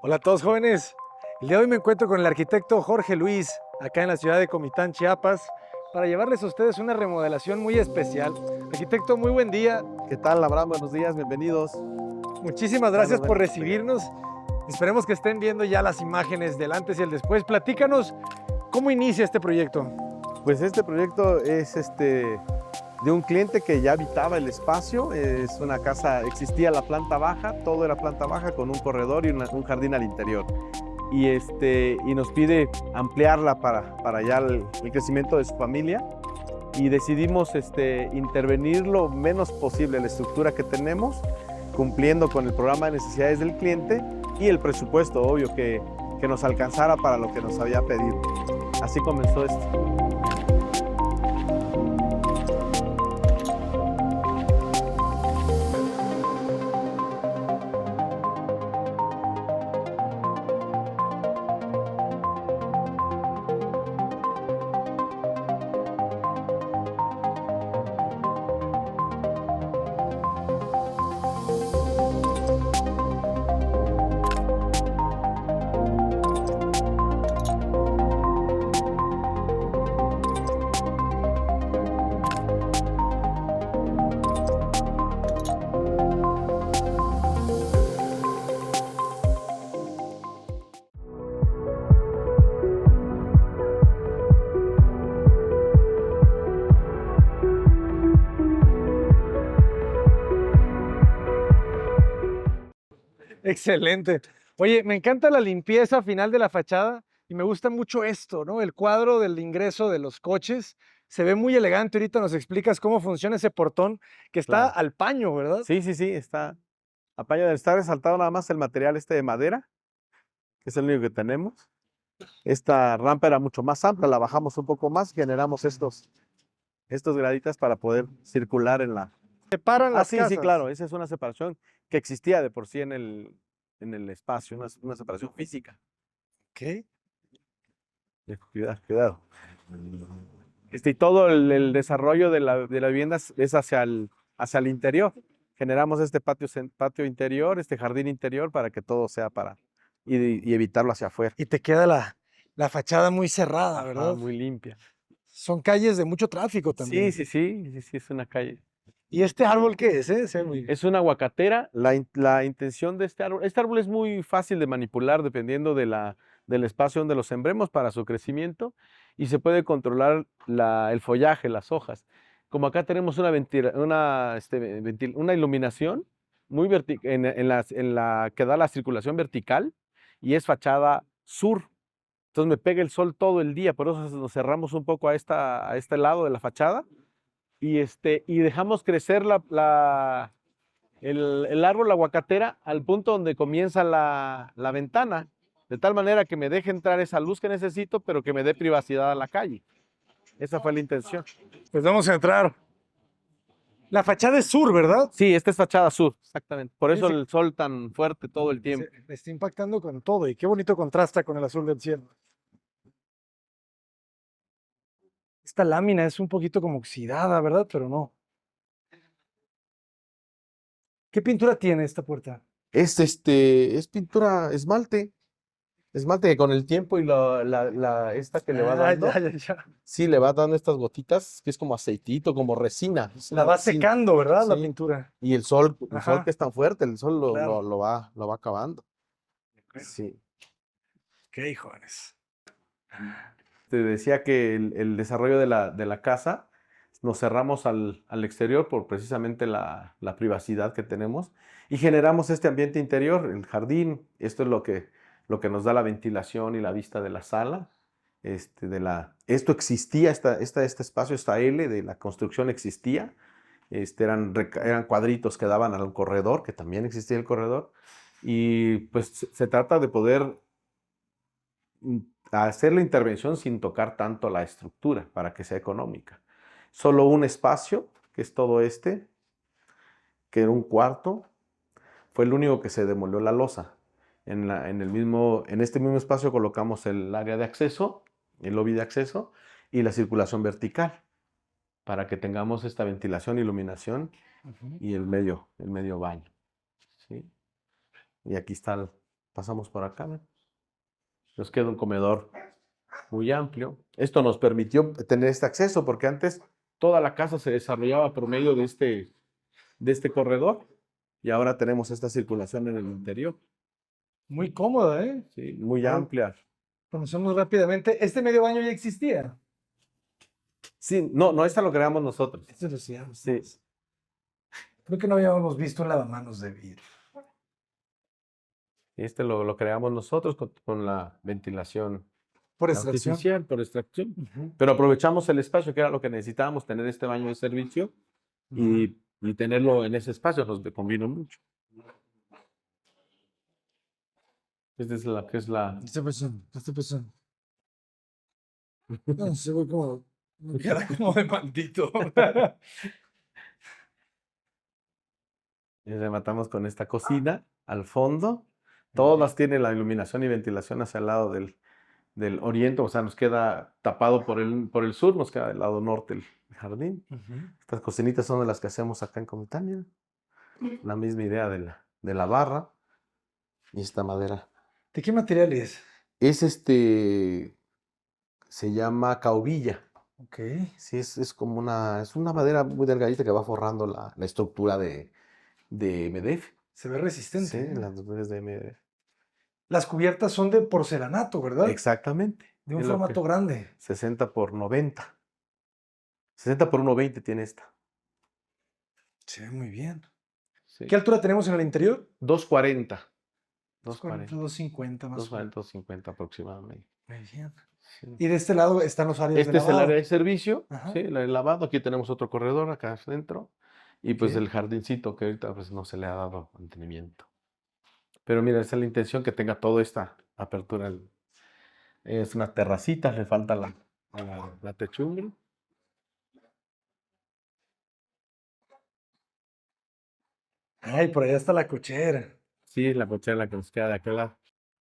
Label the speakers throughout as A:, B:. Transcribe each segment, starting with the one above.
A: Hola a todos jóvenes. El día de hoy me encuentro con el arquitecto Jorge Luis, acá en la ciudad de Comitán, Chiapas, para llevarles a ustedes una remodelación muy especial. Arquitecto, muy buen día.
B: ¿Qué tal, Abraham? Buenos días, bienvenidos.
A: Muchísimas gracias por recibirnos. Esperemos que estén viendo ya las imágenes del antes y el después. Platícanos, ¿cómo inicia este proyecto?
B: Pues este proyecto es de un cliente que ya habitaba el espacio. Es una casa, existía la planta baja, todo era planta baja con un corredor y un jardín al interior. Y nos pide ampliarla para ya el crecimiento de su familia. Y decidimos intervenir lo menos posible en la estructura que tenemos, cumpliendo con el programa de necesidades del cliente y el presupuesto, obvio, que nos alcanzara para lo que nos había pedido. Así comenzó esto.
A: Excelente. Oye, me encanta la limpieza final de la fachada y me gusta mucho esto, ¿no? El cuadro del ingreso de los coches. Se ve muy elegante. Ahorita nos explicas cómo funciona ese portón que está
B: Claro.
A: al paño, ¿verdad?
B: Sí, sí, sí, está a paño. Está resaltado nada más el material de madera, que es el único que tenemos. Esta rampa era mucho más amplia, la bajamos un poco más y generamos estos graditas para poder circular en la...
A: Separan las
B: Sí, sí,
A: casas.
B: claro, esa es una separación que existía de por sí en el espacio, una separación física.
A: Ok.
B: Cuidado, cuidado. Y todo el desarrollo de la vivienda es hacia el interior. Generamos este patio interior, este jardín interior para que todo sea y evitarlo hacia afuera.
A: Y te queda la fachada muy cerrada,
B: Ajá,
A: ¿verdad?
B: muy limpia.
A: Son calles de mucho tráfico
B: Sí,
A: también.
B: sí, sí, sí, sí, es una calle.
A: ¿Y este árbol qué es? Se ve muy...
B: Es una aguacatera. La intención de este árbol es muy fácil de manipular dependiendo del espacio donde lo sembremos para su crecimiento y se puede controlar el follaje, las hojas. Como acá tenemos una iluminación muy en la que da la circulación vertical y es fachada sur. Entonces me pega el sol todo el día, por eso nos cerramos un poco a este lado de la fachada y dejamos crecer el árbol, la aguacatera, al punto donde comienza la ventana, de tal manera que me deje entrar esa luz que necesito, pero que me dé privacidad a la calle. Esa fue la intención.
A: Pues vamos a entrar. La fachada es sur, ¿verdad?
B: Sí, esta es fachada sur, exactamente. Por eso
A: Fíjense,
B: el sol tan fuerte todo el tiempo.
A: se está impactando con todo y qué bonito contrasta con el azul del cielo. Esta lámina es un poquito como oxidada, ¿verdad? Pero no. ¿Qué pintura tiene esta puerta?
B: Es pintura esmalte que con el tiempo y esta que le va
A: Ah,
B: dando,
A: ya.
B: sí, le va dando estas gotitas, que es como aceitito, como resina. Es
A: La
B: una
A: va
B: resina.
A: secando, ¿verdad? La
B: Sí.
A: pintura.
B: Y el sol
A: Ajá,
B: que es tan fuerte, el sol
A: claro.
B: lo va acabando.
A: Ok,
B: Sí.
A: ok, jóvenes.
B: Te decía que el desarrollo de la casa nos cerramos al exterior por precisamente la privacidad que tenemos y generamos este ambiente interior, el jardín. Esto es lo que nos da la ventilación y la vista de la sala. Esto existía, este espacio, esta L de la construcción existía. Eran cuadritos que daban al corredor, que también existía el corredor. Y pues se trata de poder hacer la intervención sin tocar tanto la estructura para que sea económica. Solo un espacio, que es todo que era un cuarto, fue el único que se demolió la losa. En este mismo espacio colocamos el área de acceso, el lobby de acceso y la circulación vertical para que tengamos esta ventilación, iluminación y el medio baño. ¿Sí? Y aquí está Pasamos por acá, ¿no? Nos queda un comedor muy amplio. Esto nos permitió tener este acceso porque antes toda la casa se desarrollaba por medio de este corredor y ahora tenemos esta circulación en el interior.
A: Muy cómoda, ¿eh?
B: Sí, muy
A: Ahora
B: amplia.
A: conocemos rápidamente. ¿Este medio baño ya existía?
B: Sí, no, esta lo creamos nosotros.
A: Esto lo hacíamos.
B: Sí.
A: Creo que no habíamos visto un lavamanos de vidrio.
B: Este lo creamos nosotros con la ventilación
A: Por extracción.
B: artificial, por extracción.
A: Ujú.
B: Pero aprovechamos el espacio, que era lo que necesitábamos, tener este baño de servicio y tenerlo en ese espacio nos convino mucho. Esta es la que es la...
A: Estoy pensando. No, se ve como, cara como de maldito.
B: Y rematamos con esta cocina al fondo. Todas tienen la iluminación y ventilación hacia el lado del oriente, o sea, nos queda tapado por el sur, nos queda del lado norte el jardín. Estas cocinitas son de las que hacemos acá en Comitán. La misma idea de la barra y esta madera.
A: ¿De qué material es?
B: Es se llama caubilla.
A: Ok.
B: Sí, es como es una madera muy delgadita que va forrando la estructura de MDF.
A: Se ve resistente.
B: Sí,
A: ¿eh?
B: las madres de MDF.
A: Las cubiertas son de porcelanato, ¿verdad?
B: Exactamente.
A: De un
B: Es lo
A: formato
B: que-
A: grande.
B: 60 por 90. 60 por 1,20 tiene esta.
A: Se ve muy bien.
B: Sí.
A: ¿Qué altura tenemos en el interior?
B: 240.
A: 240,
B: 240.
A: 250 más o menos.
B: 240, 250 aproximadamente.
A: Muy bien.
B: Sí.
A: Y de este lado están los áreas de
B: Este es el
A: lavado.
B: área de servicio,
A: Ajá.
B: sí, el lavado. Aquí tenemos otro corredor acá adentro. Y pues
A: Ok.
B: el jardincito que ahorita pues no se le ha dado mantenimiento. Pero mira, esa es la intención que tenga toda esta apertura. Es una terracita, le falta la techumbre.
A: Ay, por allá está la cochera.
B: Sí, la cochera que nos queda de aquel lado.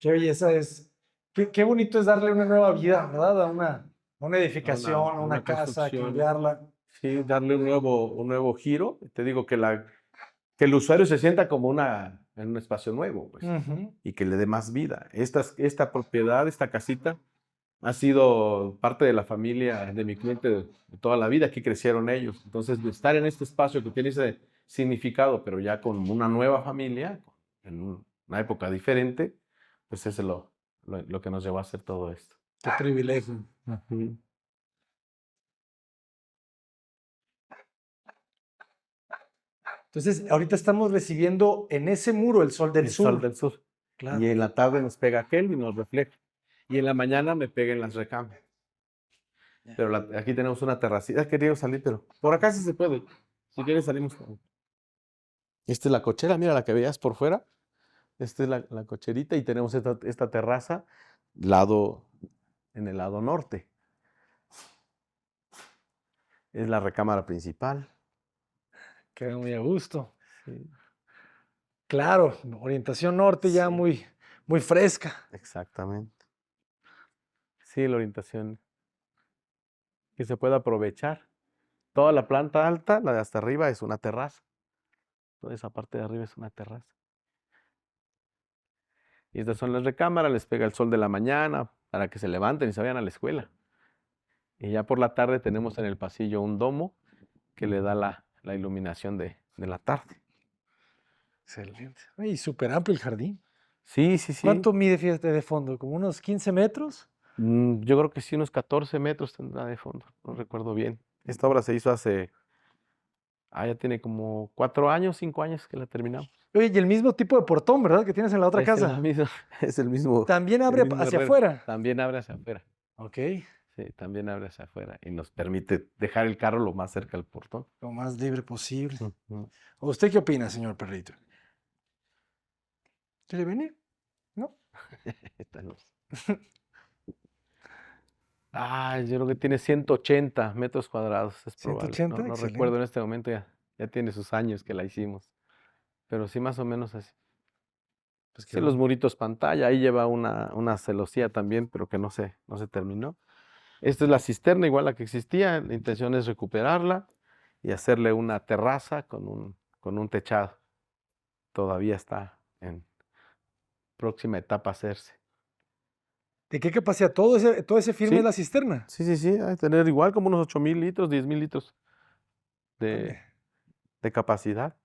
A: Qué belleza es. Qué bonito es darle una nueva vida, ¿verdad? A una edificación, a una casa,
B: construcción.
A: cambiarla.
B: Sí, darle un nuevo giro. Te digo que el usuario se sienta como en un espacio nuevo, pues,
A: Ujú.
B: y que le dé más vida. Esta propiedad, esta casita, ha sido parte de la familia de mi cliente de toda la vida. Aquí crecieron ellos. Entonces, de estar en este espacio que tiene ese significado, pero ya con una nueva familia, en una época diferente, pues es lo que nos llevó a hacer todo esto.
A: Qué privilegio.
B: Ujú.
A: Entonces, ahorita estamos recibiendo en ese muro el sol del
B: El
A: sur.
B: sol del sur.
A: Claro.
B: Y en la tarde nos pega aquel y nos refleja. Y en la mañana me pega en las recámaras. Pero aquí tenemos una terracita. Quería salir, pero por acá sí se puede. Si quieres salimos. Esta es la cochera, mira la que veías por fuera. Esta es la cocherita y tenemos esta terraza en el lado norte. Es la recámara principal.
A: Queda muy a gusto.
B: Sí,
A: Claro, orientación norte ya
B: Sí.
A: muy fresca.
B: exactamente. Sí, la orientación que se puede aprovechar. Toda la planta alta, la de hasta arriba, es una terraza. Toda esa parte de arriba es una terraza. Y estas son las recámaras, les pega el sol de la mañana para que se levanten y se vayan a la escuela. Y ya por la tarde tenemos en el pasillo un domo que le da la iluminación de la tarde.
A: Excelente. Y súper amplio el jardín.
B: Sí, sí, sí.
A: ¿Cuánto mide, fíjate, de fondo? ¿Como unos 15 metros?
B: Yo creo que sí, unos 14 metros tendrá de fondo, no recuerdo bien. Esta obra se hizo ya tiene como 4 años, 5 años que la terminamos.
A: Oye, y el mismo tipo de portón, ¿verdad? Que tienes en la otra
B: Es
A: casa.
B: es el mismo.
A: También
B: el
A: abre
B: mismo
A: hacia
B: herrero.
A: afuera.
B: También abre hacia afuera.
A: Ok.
B: Sí, también abre hacia afuera y nos permite dejar el carro lo más cerca del portón.
A: Lo más libre posible.
B: Ujú.
A: ¿Usted qué opina, señor perrito? ¿Quiere venir? ¿No?
B: Esta no. Yo creo que tiene 180 metros cuadrados, es probable.
A: 180,
B: No
A: excelente.
B: recuerdo en este momento, ya tiene sus años que la hicimos. Pero sí, más o menos así.
A: Pues
B: Sí, los muritos pantalla, ahí lleva una celosía también, pero que no se terminó. Esta es la cisterna, igual la que existía. La intención es recuperarla y hacerle una terraza con un techado. Todavía está próxima etapa a hacerse.
A: ¿De qué capacidad? Todo ese firme
B: Sí.
A: es la cisterna.
B: Sí, hay que tener igual como unos 8,000 litros, 10,000 litros
A: Órale.
B: de capacidad.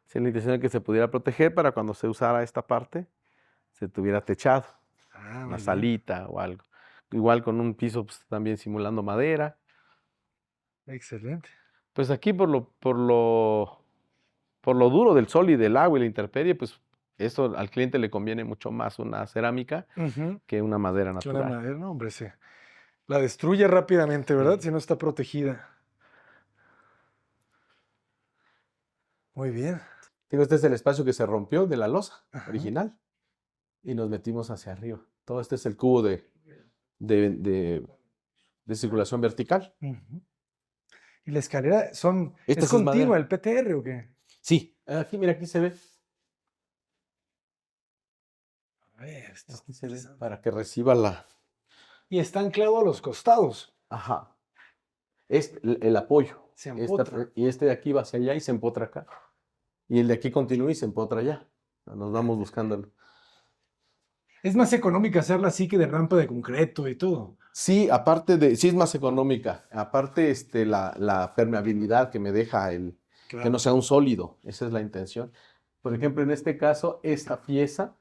B: Sí, la intención es que se pudiera proteger para cuando se usara esta parte, se tuviera techado,
A: Ah,
B: una
A: muy bien.
B: salita o algo. Igual con un piso pues, también simulando madera.
A: Excelente.
B: Pues aquí por lo duro del sol y del agua y la intemperie, pues eso al cliente le conviene mucho más una cerámica
A: Ujú.
B: que una madera
A: Que una
B: natural.
A: madera, no, hombre, la destruye rápidamente, ¿verdad?
B: Sí.
A: Si no está protegida. Muy bien.
B: Digo, este es el espacio que se rompió de la losa
A: Ajá.
B: original y nos metimos hacia arriba. Todo este es el cubo de circulación vertical.
A: Ujú. ¿Y la escalera
B: Esta
A: es
B: sí es
A: continua,
B: madera.
A: el PTR o qué?
B: Sí, aquí, mira, aquí se ve.
A: A ver, esto está
B: Aquí se ve
A: interesante.
B: para que reciba la...
A: Y está anclado a los costados.
B: Ajá. El apoyo.
A: Se empotra.
B: Y este de aquí va hacia allá y se empotra acá. Y el de aquí continúa y se empotra allá. Nos vamos buscándolo.
A: Es más económica hacerla así que de rampa de concreto y todo.
B: Sí, sí es más económica. Aparte, la permeabilidad que me deja que no sea un sólido. Esa es la intención. Por ejemplo, en este caso, esta pieza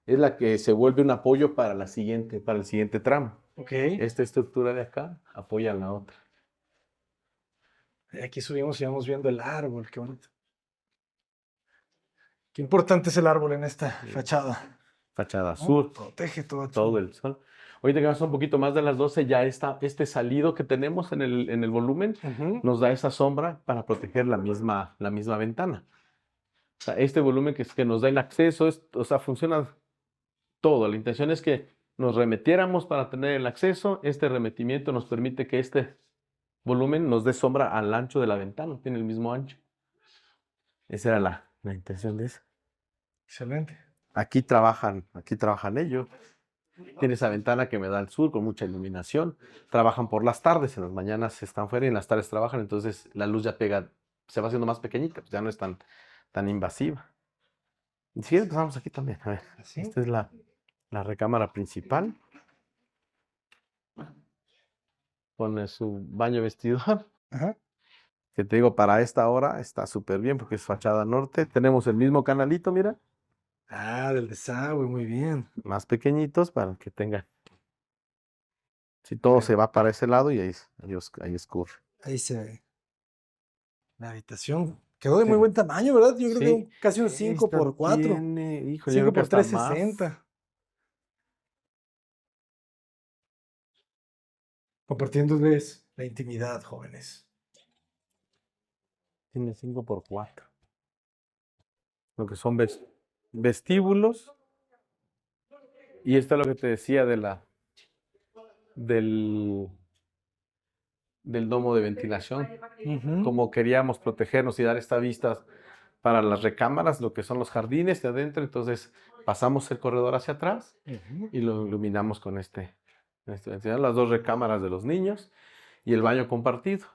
B: es la que se vuelve un apoyo para el siguiente tramo.
A: Ok.
B: Esta estructura de acá apoya a la otra.
A: Aquí subimos y vamos viendo el árbol, qué bonito. Qué importante es el árbol en esta fachada.
B: Fachada
A: ¿No?
B: sur,
A: Protege
B: todo el sol. Ahorita que vamos un poquito más de las 12, ya este salido que tenemos en el volumen
A: Ujú.
B: nos da esa sombra para proteger la misma ventana. O sea, este volumen que nos da el acceso, o sea, funciona todo. La intención es que nos remetiéramos para tener el acceso. Este remetimiento nos permite que este volumen nos dé sombra al ancho de la ventana, tiene el mismo ancho. Esa era la intención de eso.
A: Excelente.
B: Aquí trabajan ellos. Tiene esa ventana que me da al sur con mucha iluminación. Trabajan por las tardes, en las mañanas están fuera y en las tardes trabajan, entonces la luz ya pega, se va haciendo más pequeñita, pues ya no es tan invasiva. Y si quieres, pasamos aquí también. A ver,
A: ¿Así?
B: esta es la recámara principal. Pone su baño vestidor,
A: Ajá.
B: que te digo, para esta hora está súper bien porque es fachada norte. Tenemos el mismo canalito, mira,
A: Ah, del desagüe, muy bien.
B: más pequeñitos para que tengan. Si todo se va para ese lado y ahí escurre.
A: Ahí se ve. La habitación quedó de muy
B: Sí.
A: buen tamaño, ¿verdad? Yo creo
B: Sí,
A: que casi un 5x4.
B: Híjole, yo
A: 5
B: creo que
A: por
B: hasta más.
A: 360. Compartiéndoles la intimidad, jóvenes.
B: Tiene 5x4. Lo que son vestíbulos. Y esto es lo que te decía del domo de ventilación.
A: Ujú.
B: Como queríamos protegernos y dar esta vista para las recámaras, lo que son los jardines de adentro. Entonces pasamos el corredor hacia atrás
A: Ujú.
B: y lo iluminamos con este ventilador. Las dos recámaras de los niños y el baño compartido.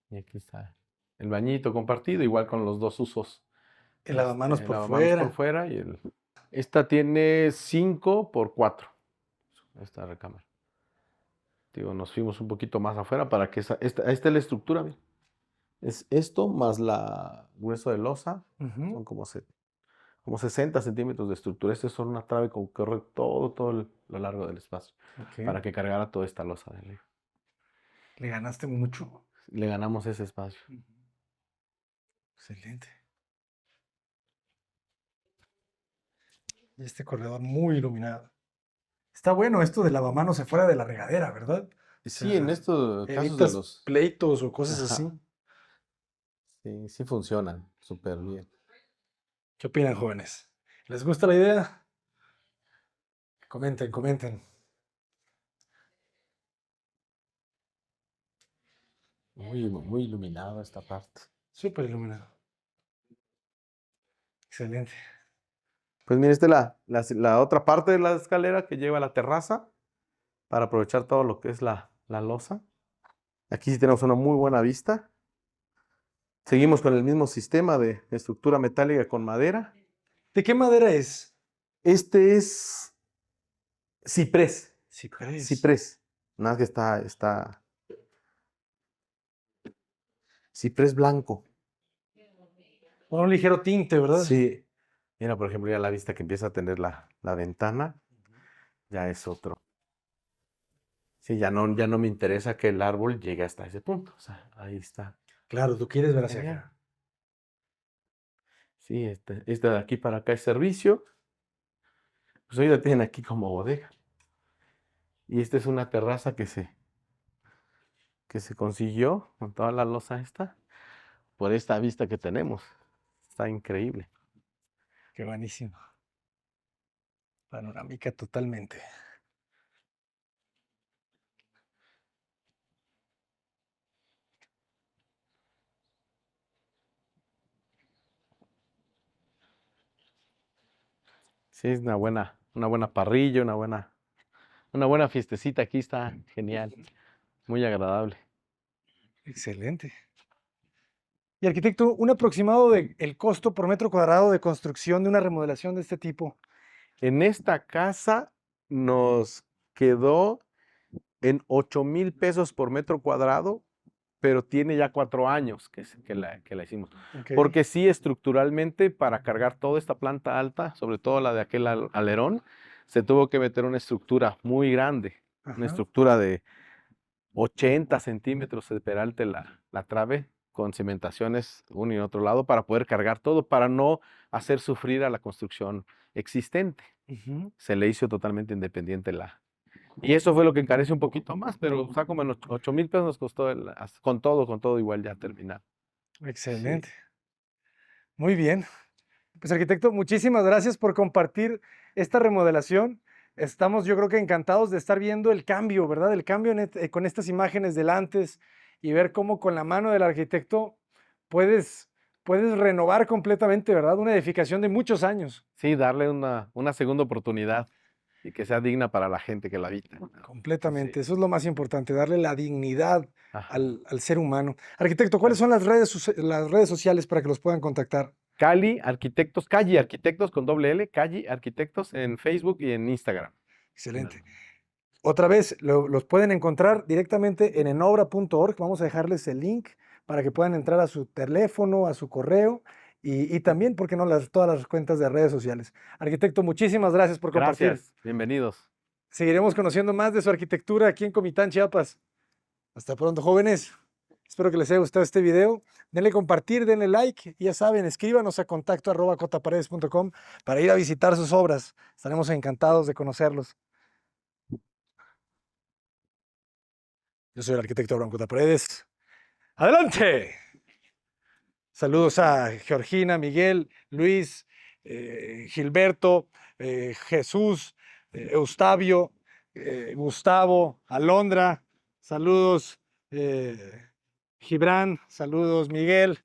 B: Y aquí está el bañito compartido, igual con los dos usos.
A: El lavamanos por
B: lavamanos por
A: fuera.
B: fuera esta tiene 5x4, esta recámara. Digo, nos fuimos un poquito más afuera para que esta es la estructura, mira. Es esto más la grueso de losa,
A: Ujú.
B: son como 60 centímetros de estructura. Estas son una trave que corre todo lo largo del espacio
A: Ok.
B: para que cargara toda esta losa de arriba.
A: Le ganaste mucho.
B: Le ganamos ese espacio.
A: Excelente. Y este corredor muy iluminado. Está bueno esto de lavamanos afuera de la regadera, ¿verdad?
B: Sí, en estos casos de
A: Evitas
B: los...
A: pleitos o cosas
B: Ajá.
A: así.
B: Sí funcionan súper bien.
A: ¿Qué opinan, jóvenes? ¿Les gusta la idea? Comenten, comenten.
B: Muy iluminado esta parte.
A: Súper iluminado. Excelente.
B: Pues mira, esta es la otra parte de la escalera que lleva a la terraza para aprovechar todo lo que es la losa. Aquí sí tenemos una muy buena vista. Seguimos con el mismo sistema de estructura metálica con madera.
A: ¿De qué madera es?
B: Este es ciprés.
A: Ciprés.
B: Ciprés. Nada más que está ciprés blanco.
A: Con un ligero tinte, ¿verdad?
B: Sí. Mira, por ejemplo, ya la vista que empieza a tener la ventana, ya es otro. Sí, ya no me interesa que el árbol llegue hasta ese punto. O sea, ahí está.
A: Claro, tú quieres ver hacia
B: Genial.
A: acá.
B: Sí, este de aquí para acá es servicio. Pues hoy la tienen aquí como bodega. Y esta es una terraza que se consiguió con toda la losa esta, por esta vista que tenemos. Está increíble.
A: Qué buenísimo. Panorámica totalmente.
B: Sí, es una buena parrilla, una buena fiestecita aquí, está genial, muy agradable.
A: Excelente. Y arquitecto, un aproximado del costo por metro cuadrado de construcción de una remodelación de este tipo.
B: En esta casa nos quedó en 8,000 pesos por metro cuadrado, pero tiene ya 4 años que la hicimos.
A: Ok.
B: Porque sí, estructuralmente, para cargar toda esta planta alta, sobre todo la de aquel alerón, se tuvo que meter una estructura muy grande, una
A: Ajá.
B: estructura de 80 centímetros de peralte la trave, con cimentaciones uno y otro lado, para poder cargar todo, para no hacer sufrir a la construcción existente.
A: Ujú.
B: Se le hizo totalmente independiente y eso fue lo que encarece un poquito más, pero está como en 8,000 pesos nos costó con todo igual ya terminar. Sí.
A: Excelente. Muy bien. Pues arquitecto, muchísimas gracias por compartir esta remodelación. Estamos, yo creo que encantados de estar viendo el cambio, ¿verdad? El cambio con estas imágenes del antes y ver cómo con la mano del arquitecto puedes, puedes renovar completamente, ¿verdad? Una edificación de muchos años.
B: Sí, darle una segunda oportunidad y que sea digna para la gente que la habita.
A: Completamente.
B: Sí.
A: Eso es lo más importante, darle la dignidad
B: Ajá.
A: al ser humano. Arquitecto, ¿cuáles son las redes sociales para que los puedan contactar?
B: Calle Arquitectos con doble L, Calle Arquitectos en Facebook y en Instagram.
A: Excelente. Otra vez, los pueden encontrar directamente en enobra.org. Vamos a dejarles el link para que puedan entrar a su teléfono, a su correo y también, ¿por qué no?, todas las cuentas de redes sociales. Arquitecto, muchísimas gracias por compartir.
B: Gracias, bienvenidos.
A: Seguiremos conociendo más de su arquitectura aquí en Comitán, Chiapas. Hasta pronto, jóvenes. Espero que les haya gustado este video. Denle compartir, denle like y ya saben, escríbanos a contacto@cotaparedes.com para ir a visitar sus obras. Estaremos encantados de conocerlos. Yo soy el arquitecto Abraham Cota Paredes. ¡Adelante! Saludos a Georgina, Miguel, Luis, Gilberto, Jesús, Eustavio, Gustavo, Alondra. Saludos, Gibran. Saludos, Miguel.